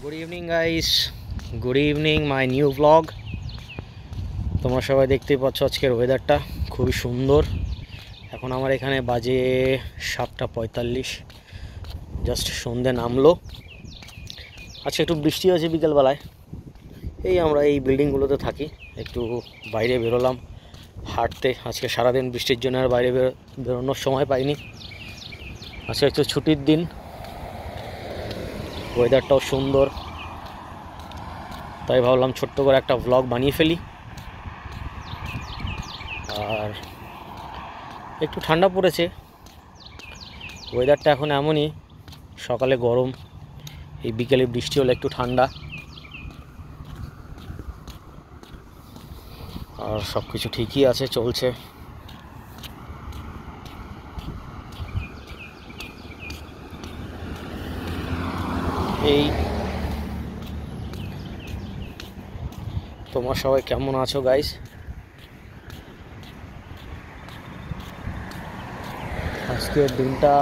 Good evening guys, good evening my new blog. তোমরা সবাই দেখতেই পাচ্ছ আজকের ওয়েদারটা খুবই সুন্দর। এখন আমার এখানে বাজে 7:45, জাস্ট সন্ধে নামলো। আজকে একটু বৃষ্টি হয়েছে বিকেলবেলায়। এই আমরা এই বিল্ডিংগুলোতে থাকি, একটু বাইরে বেরোলাম হাঁটতে। আজকে সারাদিন বৃষ্টির জন্য আর বাইরে বেরোনোর সময় পাইনি। আজকে একটু ছুটির দিন, ওয়েদারটাও সুন্দর, তাই ভাবলাম ছোট্ট করে একটা ভ্লগ বানিয়ে ফেলি। আর একটু ঠান্ডা পড়েছে, ওয়েদারটা এখন এমনই, সকালে গরম, এই বিকেলে বৃষ্টি হলে একটু ঠান্ডা। আর সব কিছু ঠিকই আছে, চলছে। এই তোমরা সবাই কেমন আছো গাইস? আজকের দিনটা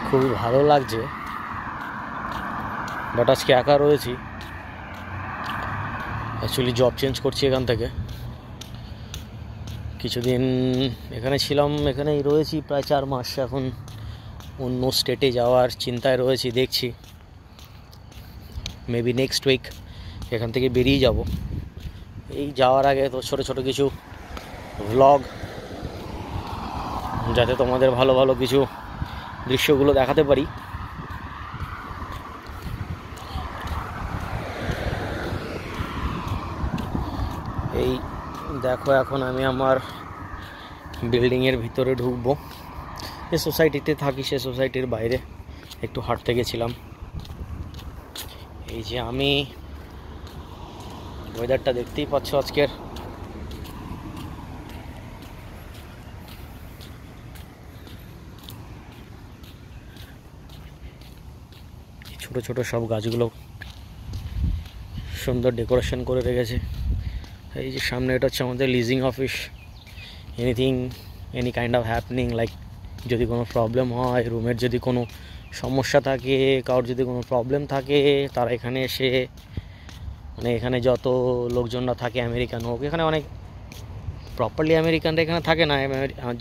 খুবই ভালো লাগছে, বাট আজকে একা রয়েছি। অ্যাকচুয়ালি জব চেঞ্জ করছি এখান থেকে। কিছুদিন এখানে ছিলাম, এখানেই রয়েছি প্রায় 4 মাস। এখন অন্য স্টেটে যাওয়ার চিন্তায় রয়েছি, দেখছি মেবি নেক্সট উইক এখান থেকে বেরিয়ে যাব। এই যাওয়ার আগে তো ছোটো ছোটো কিছু ভ্লগ, যাতে তোমাদের ভালো ভালো কিছু দৃশ্যগুলো দেখাতে পারি। এই দেখো, এখন আমি আমার বিল্ডিংয়ের ভিতরে ঢুকবো। যে সোসাইটিতে থাকি সে সোসাইটির বাইরে একটু হাঁটতে গেছিলাম। এই যে আমি, ওয়েদারটা দেখতেই পাচ্ছ আজকের। ছোট ছোট সব গাছগুলো সুন্দর ডেকোরেশন করে রেখেছে। এই যে সামনে, এটা হচ্ছে আমাদের leasing office. Any kind of happening, like যদি কোনো প্রবলেম হয়, রুমের যদি কোনো সমস্যা থাকে, কারোর যদি কোনো প্রবলেম থাকে, তারা এখানে এসে, মানে এখানে যত লোকজনরা থাকে আমেরিকান হোক, এখানে অনেক প্রপারলি আমেরিকানরা এখানে থাকে না,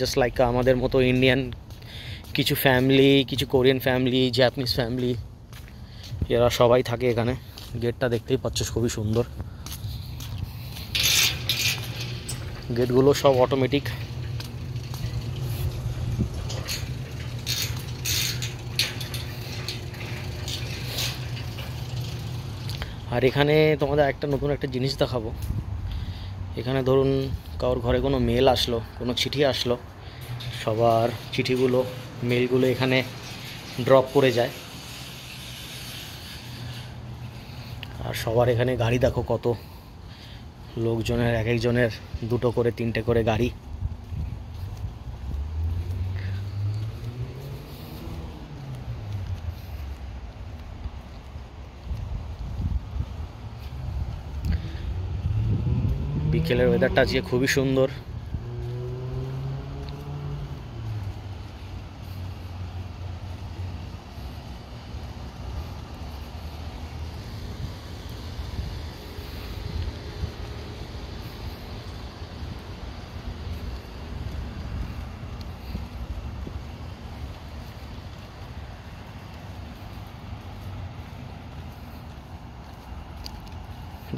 জাস্ট লাইক আমাদের মতো ইন্ডিয়ান কিছু ফ্যামিলি, কিছু কোরিয়ান ফ্যামিলি, জাপানিজ ফ্যামিলি, এরা সবাই থাকে এখানে। গেটটা দেখতেই পাচ্ছ খুবই সুন্দর। গেটগুলো সব অটোমেটিক। আর এখানে তোমাদের একটা নতুন একটা জিনিস দেখাবো। এখানে ধরুন কারোর ঘরে কোনো মেল আসলো, কোনো চিঠি আসলো, সবার চিঠিগুলো, মেলগুলো এখানে ড্রপ করে যায়। আর সবার এখানে গাড়ি দেখো, কত লোকজনের, এক একজনের 2টো করে 3টে করে গাড়ি। বিকেলের ওয়েদারটা আজকে খুবই সুন্দর।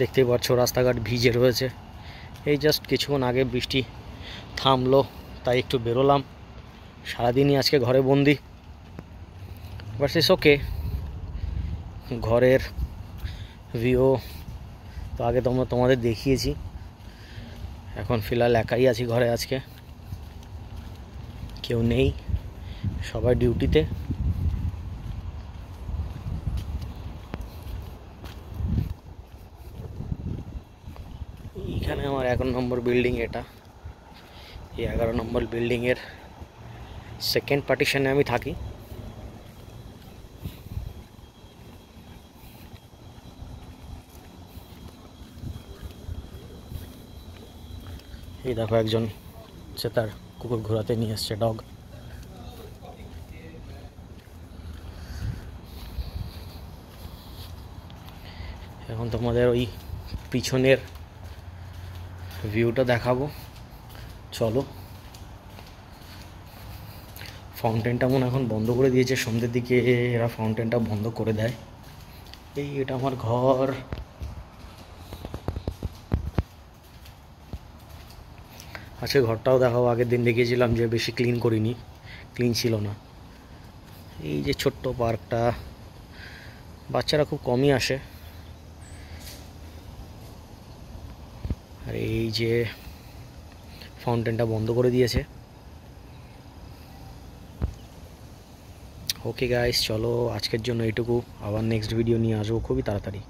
দেখতেই পাচ্ছ রাস্তাঘাট ভিজে রয়েছে। এই জাস্ট কিছুক্ষণ আগে বৃষ্টি থামলো, তাই একটু বেরোলাম। সারাদিনই আজকে ঘরে বন্দি, বাট ইটস ওকে। ঘরের ভিউ তো আগে তোমাদের দেখিয়েছি। এখন ফিলহাল একাই আছি ঘরে, আজকে কেউ নেই, সবাই ডিউটিতে। এখানে আমার 11 নম্বর বিল্ডিং, এটা এই 11 নম্বর বিল্ডিংয়ের সেকেন্ড পার্টিশনে আমি থাকি। এই দেখো, একজন সে তার কুকুর ঘোরাতে নিয়ে এসছে, ডগ। এখন তোমাদের ওই পিছনের ভিউটা দেখাবো, চলো। ফাউন্টেনটা মনে এখন বন্ধ করে দিয়েছে, সন্ধ্যের দিকে এরা ফাউন্টেনটা বন্ধ করে দেয়। এই এটা আমার ঘর। আজকে ঘরটাও দেখাবো, আগের দিন দেখিয়েছিলাম যে বেশি ক্লিন করিনি, ক্লিন ছিল না। এই যে ছোট্ট পার্কটা, বাচ্চারা খুব কমই আসে। আর এই যে ফাউন্টেনটা বন্ধ করে দিয়েছে। ওকে গাইস, চলো আজকের জন্য এইটুকু, আবার নেক্সট ভিডিও নিয়ে আসবো খুবই তাড়াতাড়ি।